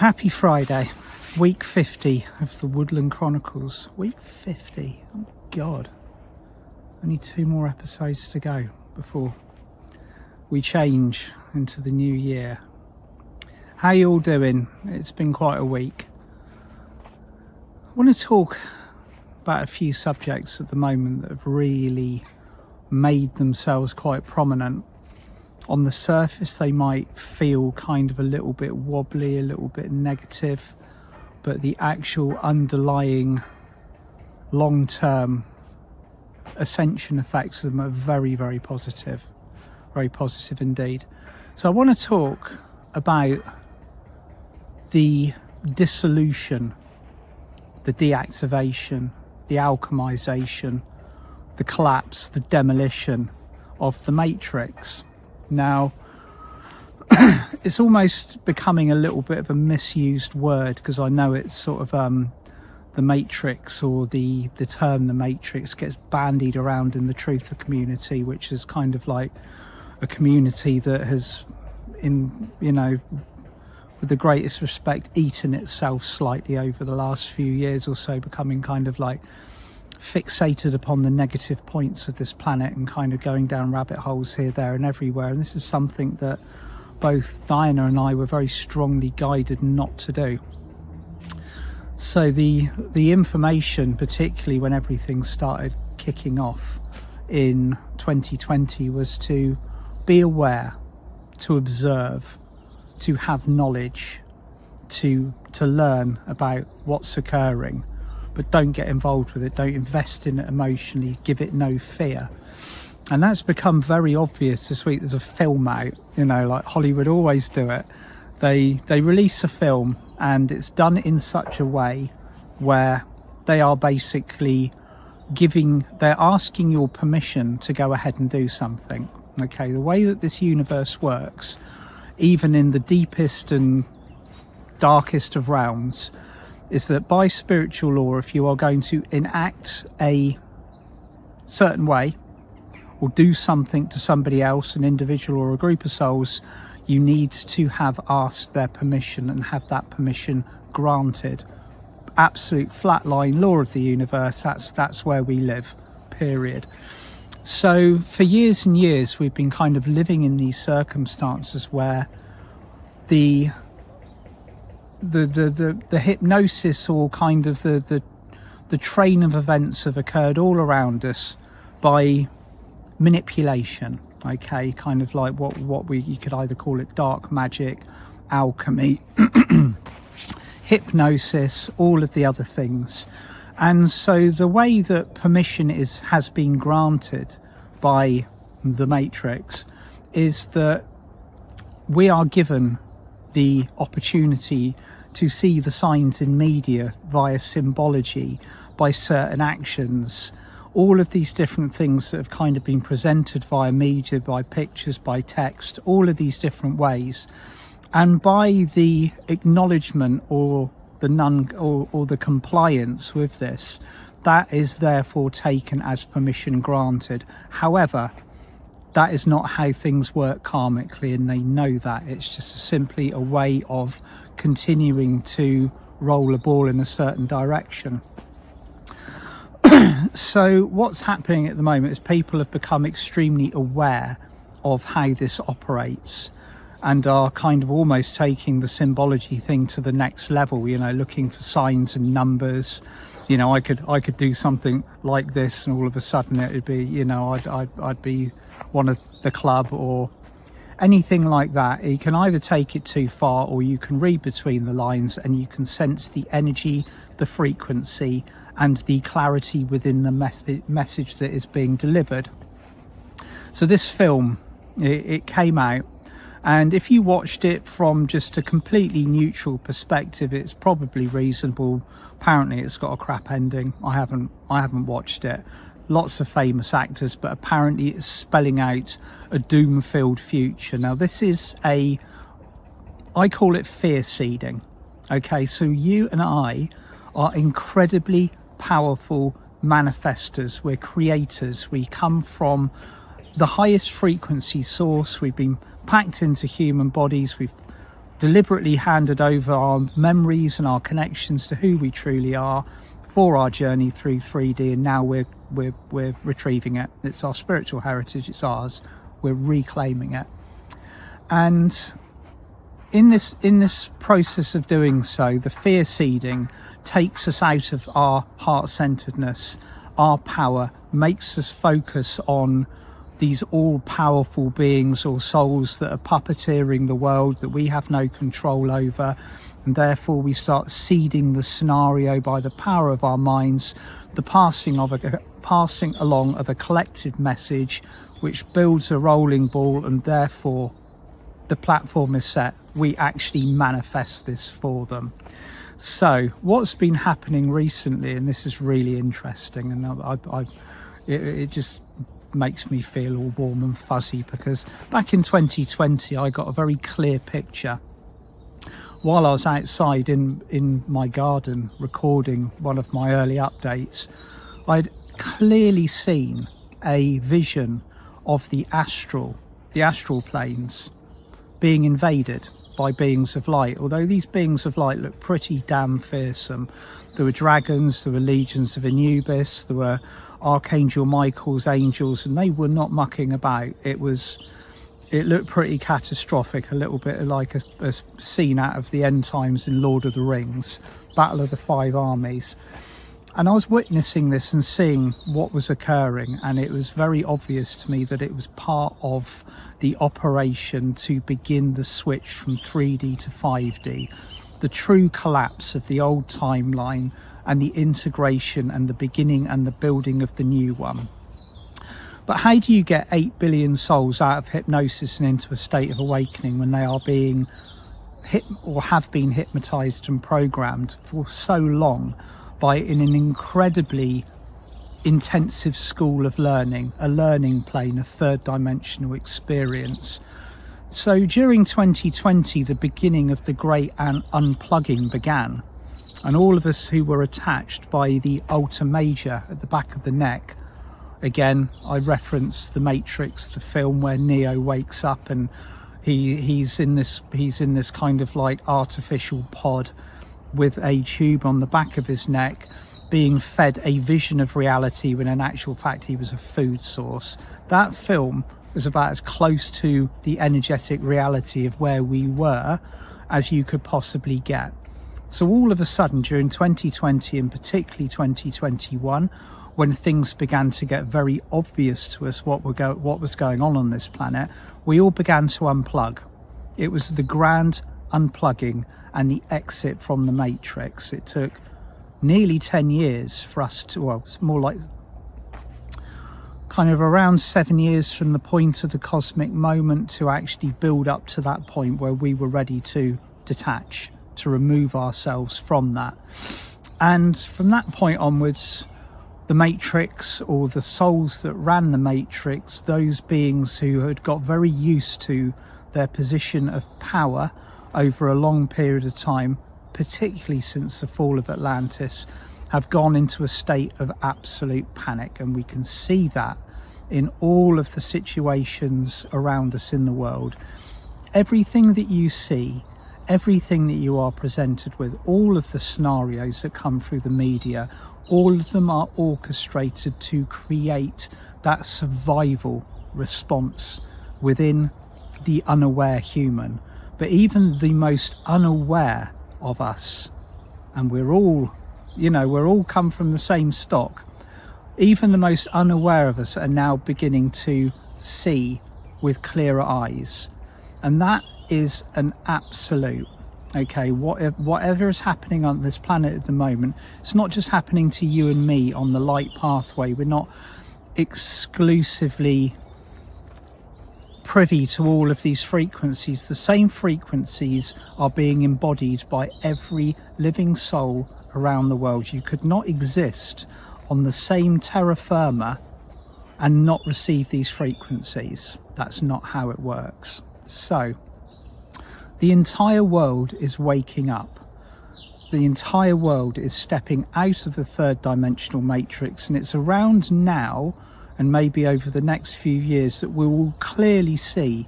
Happy Friday, week 50 of the Woodland Chronicles. Week 50, oh God. Only 2 more episodes to go before we change into the new year. How you all doing? It's been quite a week. I want to talk about a few subjects at the moment that have really made themselves quite prominent. On the surface they might feel kind of a little bit wobbly, a little bit negative, but the actual underlying long-term ascension effects of them are very, very positive indeed. So I want to talk about the dissolution, the deactivation, the alchemization, the collapse, the demolition of the matrix. Now, it's almost becoming a little bit of a misused word, because I know it's sort of the matrix, or the term the matrix gets bandied around in the truther community, which is kind of like a community that has, with the greatest respect, eaten itself slightly over the last few years or so, becoming kind of like fixated upon the negative points of this planet and kind of going down rabbit holes here, there and everywhere. And this is something that both Diana and I were very strongly guided not to do. So the information, particularly when everything started kicking off in 2020, was to be aware, to observe, to have knowledge, to learn about what's occurring, but don't get involved with it, don't invest in it emotionally, give it no fear. And that's become very obvious this week. There's a film out, like Hollywood always do it. They release a film and it's done in such a way where they are basically they're asking your permission to go ahead and do something. Okay, the way that this universe works, even in the deepest and darkest of realms, is that by spiritual law, if you are going to enact a certain way or do something to somebody else, an individual or a group of souls, you need to have asked their permission and have that permission granted. Absolute flatline law of the universe. That's where we live, period. So for years and years we've been kind of living in these circumstances where the hypnosis, or kind of the train of events, have occurred all around us by manipulation. Okay, kind of like you could either call it dark magic, alchemy, hypnosis, all of the other things. And so the way that permission has been granted by the matrix is that we are given the opportunity to see the signs in media via symbology, by certain actions, all of these different things that have kind of been presented via media, by pictures, by text, all of these different ways. And by the acknowledgement or the compliance with this, that is therefore taken as permission granted. However, that is not how things work karmically, and they know that. It's just simply a way of continuing to roll a ball in a certain direction. So what's happening at the moment is people have become extremely aware of how this operates, and are kind of almost taking the symbology thing to the next level, looking for signs and numbers. I could do something like this, and all of a sudden it would be, I'd be one of the club, or anything like that. You can either take it too far, or you can read between the lines and you can sense the energy, the frequency, and the clarity within the message that is being delivered. So this film, it came out, and if you watched it from just a completely neutral perspective, it's probably reasonable. Apparently it's got a crap ending. I haven't watched it. Lots of famous actors, but apparently it's spelling out a doom-filled future. Now this is I call it fear seeding. Okay, so you and I are incredibly powerful manifestors. We're creators. We come from the highest frequency source. We've been packed into human bodies. We've deliberately handed over our memories and our connections to who we truly are for our journey through 3D, and now we're retrieving it. It's our spiritual heritage, it's ours, we're reclaiming it. And in this process of doing so, the fear seeding takes us out of our heart-centeredness, our power, makes us focus on these all-powerful beings or souls that are puppeteering the world that we have no control over, and therefore we start seeding the scenario by the power of our minds, the passing along of a collective message which builds a rolling ball, and therefore the platform is set. We actually manifest this for them. So what's been happening recently, and this is really interesting, and it just makes me feel all warm and fuzzy, because back in 2020 I got a very clear picture while I was outside in my garden recording one of my early updates. I'd clearly seen a vision of the astral planes being invaded by beings of light, although these beings of light look pretty damn fearsome. There were dragons, there were legions of Anubis, there were Archangel Michael's angels, and they were not mucking about. It looked pretty catastrophic, a little bit like a scene out of the end times in Lord of the Rings, Battle of the Five Armies. And I was witnessing this and seeing what was occurring, and it was very obvious to me that it was part of the operation to begin the switch from 3D to 5D, the true collapse of the old timeline and the integration and the beginning and the building of the new one. But how do you get 8 billion souls out of hypnosis and into a state of awakening when they are being or have been hypnotized and programmed for so long by in an incredibly intensive school of learning, a learning plane, a third dimensional experience? So during 2020, the beginning of the Great Unplugging began, and all of us who were attached by the alter major at the back of the neck, again I reference the Matrix, the film where Neo wakes up and he's in this kind of like artificial pod with a tube on the back of his neck, being fed a vision of reality when in actual fact he was a food source. That film was about as close to the energetic reality of where we were as you could possibly get. So all of a sudden during 2020 and particularly 2021, when things began to get very obvious to us what was going on this planet, we all began to unplug. It was the grand unplugging and the exit from the Matrix. It took nearly 10 years for us to, well, it's more like kind of around 7 years from the point of the cosmic moment to actually build up to that point where we were ready to detach, to remove ourselves from that. And from that point onwards, the Matrix, or the souls that ran the Matrix, those beings who had got very used to their position of power over a long period of time, particularly since the fall of Atlantis, have gone into a state of absolute panic. And we can see that in all of the situations around us in the world. Everything that you see, everything that you are presented with, all of the scenarios that come through the media, all of them are orchestrated to create that survival response within the unaware human. But even the most unaware of us, and we're all come from the same stock, even the most unaware of us are now beginning to see with clearer eyes. And that is an absolute, okay, whatever is happening on this planet at the moment, it's not just happening to you and me on the light pathway. We're not exclusively privy to all of these frequencies. The same frequencies are being embodied by every living soul around the world. You could not exist on the same terra firma and not receive these frequencies. That's not how it works. So the entire world is waking up. The entire world is stepping out of the third dimensional matrix, and it's around now and maybe over the next few years that we will clearly see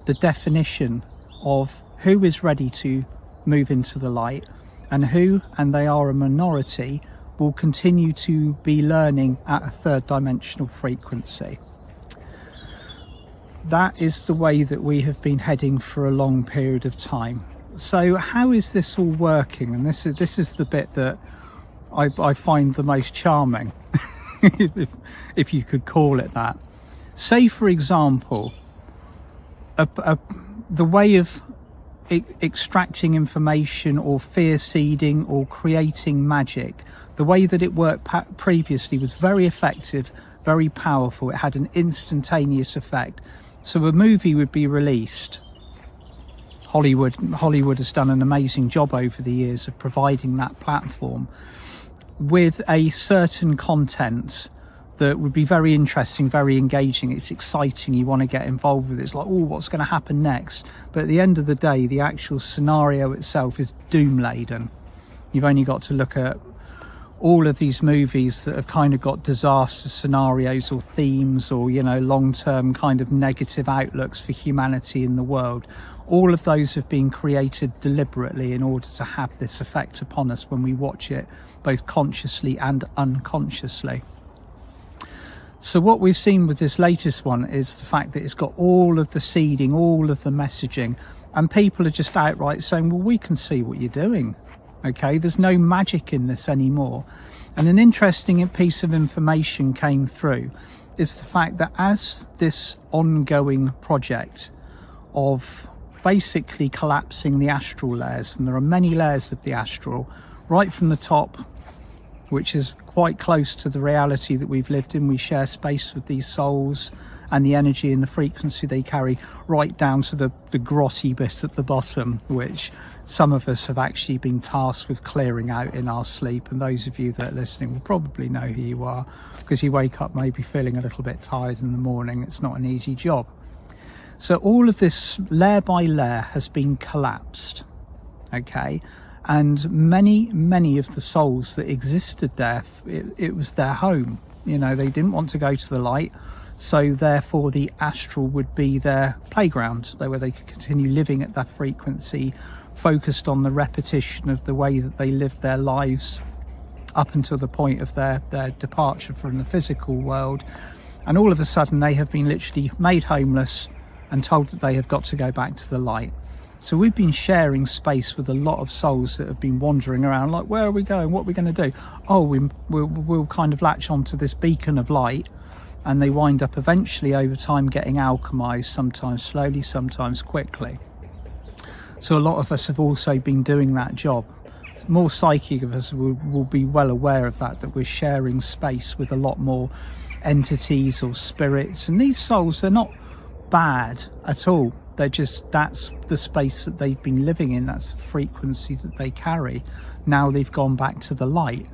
the definition of who is ready to move into the light, and who, and they are a minority, will continue to be learning at a third dimensional frequency. That is the way that we have been heading for a long period of time. So how is this all working? And this is the bit that I find the most charming, if you could call it that. Say, for example, the way of extracting information or fear seeding or creating magic, the way that it worked previously was very effective, very powerful. It had an instantaneous effect. So a movie would be released. Hollywood has done an amazing job over the years of providing that platform with a certain content that would be very interesting, very engaging. It's exciting, you want to get involved with it. It's like, oh, what's going to happen next? But at the end of the day, the actual scenario itself is doom laden. You've only got to look at all of these movies that have kind of got disaster scenarios or themes, or, you know, long-term kind of negative outlooks for humanity in the world. All of those have been created deliberately in order to have this effect upon us when we watch it, both consciously and unconsciously. So what we've seen with this latest one is the fact that it's got all of the seeding, all of the messaging, and people are just outright saying, well, we can see what you're doing. Okay, there's no magic in this anymore. And an interesting piece of information came through is the fact that as this ongoing project of basically collapsing the astral layers, and there are many layers of the astral, right from the top, which is quite close to the reality that we've lived in. We share space with these souls and the energy and the frequency they carry, right down to the grotty bit at the bottom, which some of us have actually been tasked with clearing out in our sleep. And those of you that are listening will probably know who you are, because you wake up maybe feeling a little bit tired in the morning. It's not an easy job. So all of this layer by layer has been collapsed, okay? And many of the souls that existed there, it was their home. You know, they didn't want to go to the light, so therefore the astral would be their playground, where they could continue living at that frequency, focused on the repetition of the way that they lived their lives up until the point of their departure from the physical world. And all of a sudden they have been literally made homeless and told that they have got to go back to the light. So we've been sharing space with a lot of souls that have been wandering around like, where are we going? What are we going to do? Oh, we'll kind of latch onto this beacon of light, and they wind up eventually over time getting alchemized, sometimes slowly, sometimes quickly. So a lot of us have also been doing that job. More psychic of us will be well aware of that we're sharing space with a lot more entities or spirits. And these souls, they're not bad at all. They're just, that's the space that they've been living in. That's the frequency that they carry. Now they've gone back to the light.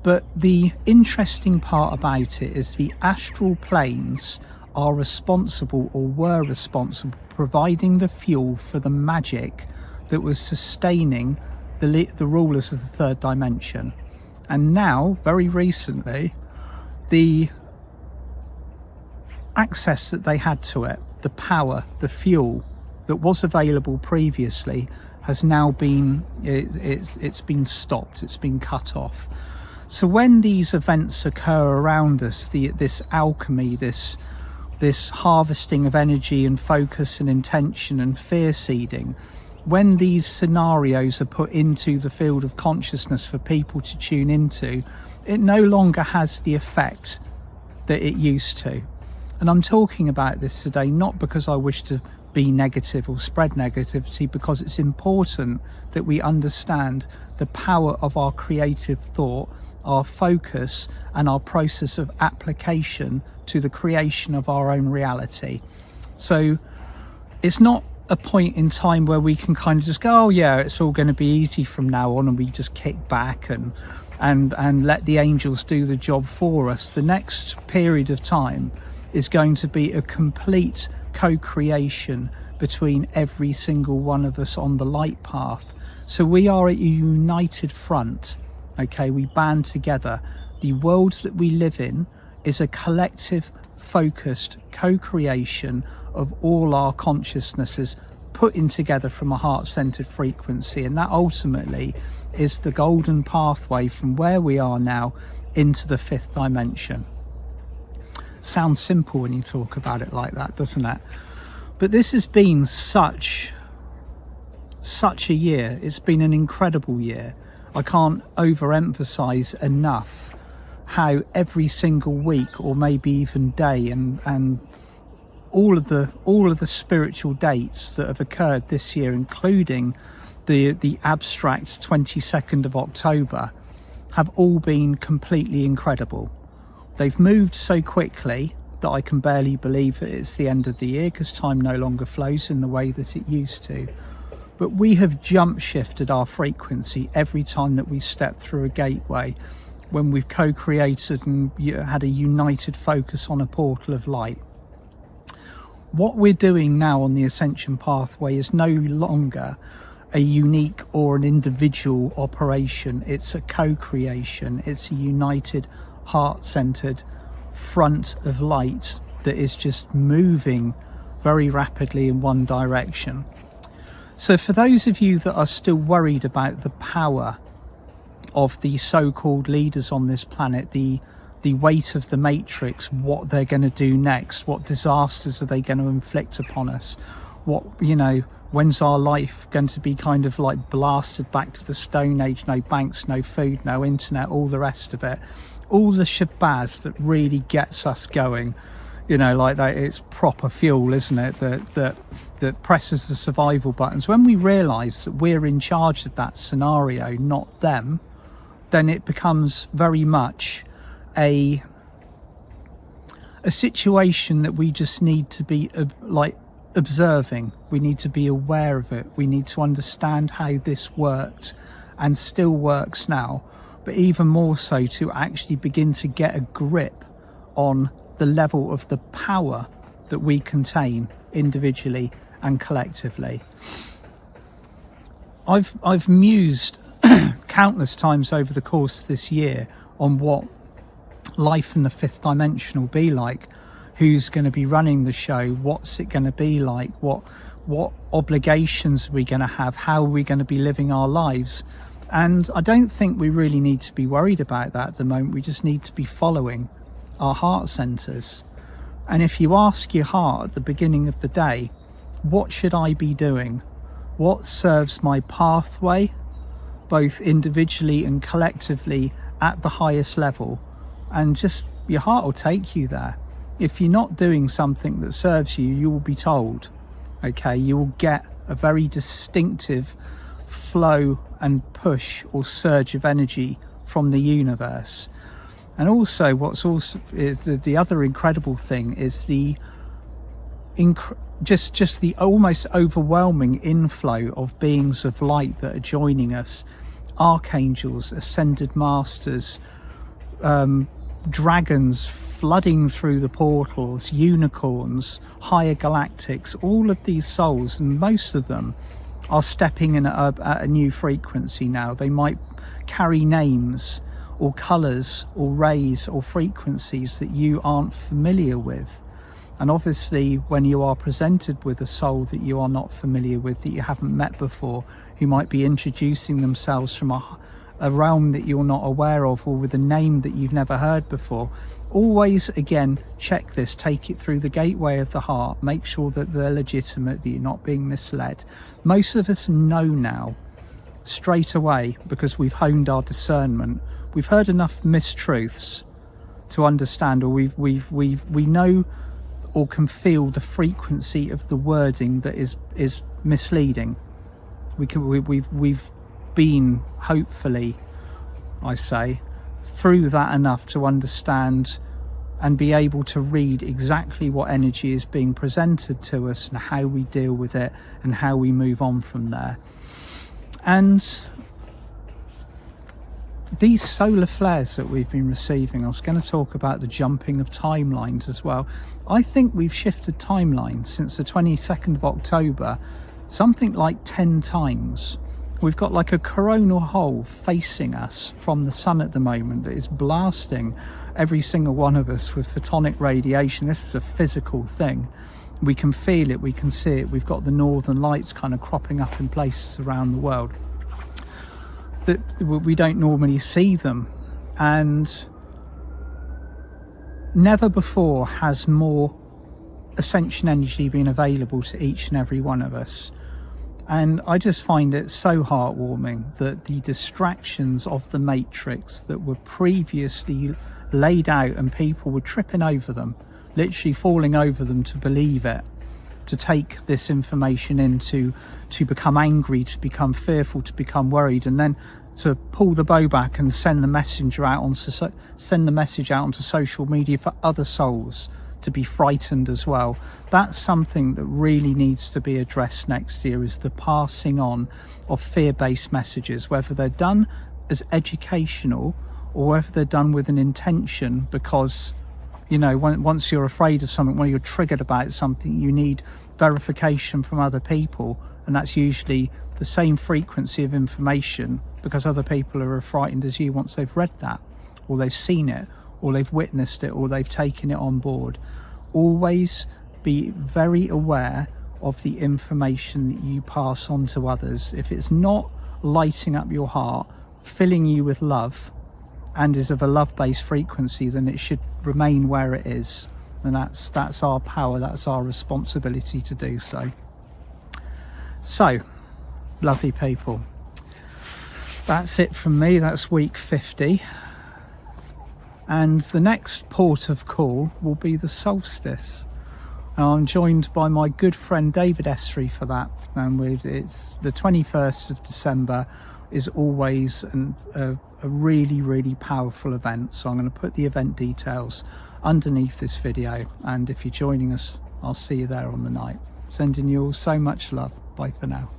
But the interesting part about it is the astral planes are responsible, or were responsible, providing the fuel for the magic that was sustaining the rulers of the third dimension. And now, very recently, the access that they had to it, the power, the fuel that was available previously, has now been, it's been stopped, it's been cut off. So when these events occur around us, this alchemy, this harvesting of energy and focus and intention and fear seeding, when these scenarios are put into the field of consciousness for people to tune into, it no longer has the effect that it used to. And I'm talking about this today not because I wish to be negative or spread negativity, because it's important that we understand the power of our creative thought, our focus, and our process of application to the creation of our own reality. So it's not a point in time where we can kind of just go, oh yeah, it's all going to be easy from now on, and we just kick back and let the angels do the job for us. The next period of time is going to be a complete co-creation between every single one of us on the light path. So we are a united front, okay? We band together. The world that we live in is a collective, focused co-creation of all our consciousnesses putting together from a heart-centered frequency, and that ultimately is the golden pathway from where we are now into the 5th dimension. Sounds simple when you talk about it like that, doesn't it? But this has been such a year. It's been an incredible year. I can't overemphasize enough how every single week, or maybe even day, and all of the spiritual dates that have occurred this year, including the abstract 22nd of October, have all been completely incredible. They've moved so quickly that I can barely believe that it's the end of the year, because time no longer flows in the way that it used to. But we have jump shifted our frequency every time that we step through a gateway, when we've co-created and had a united focus on a portal of light. What we're doing now on the Ascension pathway is no longer a unique or an individual operation. It's a co-creation. It's a united, heart-centered front of light that is just moving very rapidly in one direction. So for those of you that are still worried about the power of the so-called leaders on this planet, the weight of the matrix, what they're going to do next, what disasters are they going to inflict upon us, what, when's our life going to be kind of like blasted back to the Stone Age, no banks, no food, no internet, all the rest of it, all the shabazz that really gets us going, like that. It's proper fuel, isn't it, that presses the survival buttons. When we realise that we're in charge of that scenario, not them, then it becomes very much a situation that we just need to be observing. We need to be aware of it. We need to understand how this worked and still works now, but even more so to actually begin to get a grip on the level of the power that we contain individually and collectively. I've mused countless times over the course of this year on what life in the 5th dimension will be like, who's going to be running the show, what's it going to be like, what obligations are we going to have, how are we going to be living our lives. And I don't think we really need to be worried about that at the moment. We just need to be following our heart centers. And if you ask your heart at the beginning of the day, what should I be doing? What serves my pathway, both individually and collectively at the highest level? And just your heart will take you there. If you're not doing something that serves you, you will be told. Okay, you will get a very distinctive flow and push or surge of energy from the universe. And also, what's also is the other incredible thing is the just the almost overwhelming inflow of beings of light that are joining us, archangels, ascended masters, dragons flooding through the portals, unicorns, higher galactics. All of these souls, and most of them are stepping in at a new frequency now. They might carry names or colours or rays or frequencies that you aren't familiar with. And obviously, when you are presented with a soul that you are not familiar with, that you haven't met before, who might be introducing themselves from a realm that you're not aware of, or with a name that you've never heard before, always, again, check this, take it through the gateway of the heart, make sure that they're legitimate, that you're not being misled. Most of us know now, straight away, because we've honed our discernment. We've heard enough mistruths to understand, or we know or can feel the frequency of the wording that is misleading. We've been, hopefully, I say, through that enough to understand and be able to read exactly what energy is being presented to us and how we deal with it and how we move on from there. And these solar flares that we've been receiving, I was going to talk about the jumping of timelines as well. I think we've shifted timelines since the 22nd of October something like 10 times. We've got like a coronal hole facing us from the sun at the moment that is blasting every single one of us with photonic radiation. This is a physical thing. We can feel it, we can see it. We've got the northern lights kind of cropping up in places around the world that we don't normally see them. And never before has more ascension energy been available to each and every one of us. And I just find it so heartwarming that the distractions of the matrix that were previously laid out, and people were tripping over them, literally falling over them to believe it, to take this information in, to become angry, to become fearful, to become worried, and then to pull the bow back and send the message out onto social media for other souls to be frightened as well. That's something that really needs to be addressed next year, is the passing on of fear-based messages, whether they're done as educational or whether they're done with an intention, because, you know, once you're afraid of something, when you're triggered about something, you need verification from other people, and that's usually the same frequency of information, because other people are as frightened as you once they've read that, or they've seen it, or they've witnessed it, or they've taken it on board. Always be very aware of the information that you pass on to others. If it's not lighting up your heart, filling you with love, and is of a love-based frequency, then it should remain where it is. And that's our power, that's our responsibility to do so. So, lovely people, that's it from me. That's week 50. And the next port of call will be the solstice. And I'm joined by my good friend David Estrie for that. And it's the 21st of December is always a really, really powerful event. So I'm going to put the event details underneath this video. And if you're joining us, I'll see you there on the night. Sending you all so much love. Bye for now.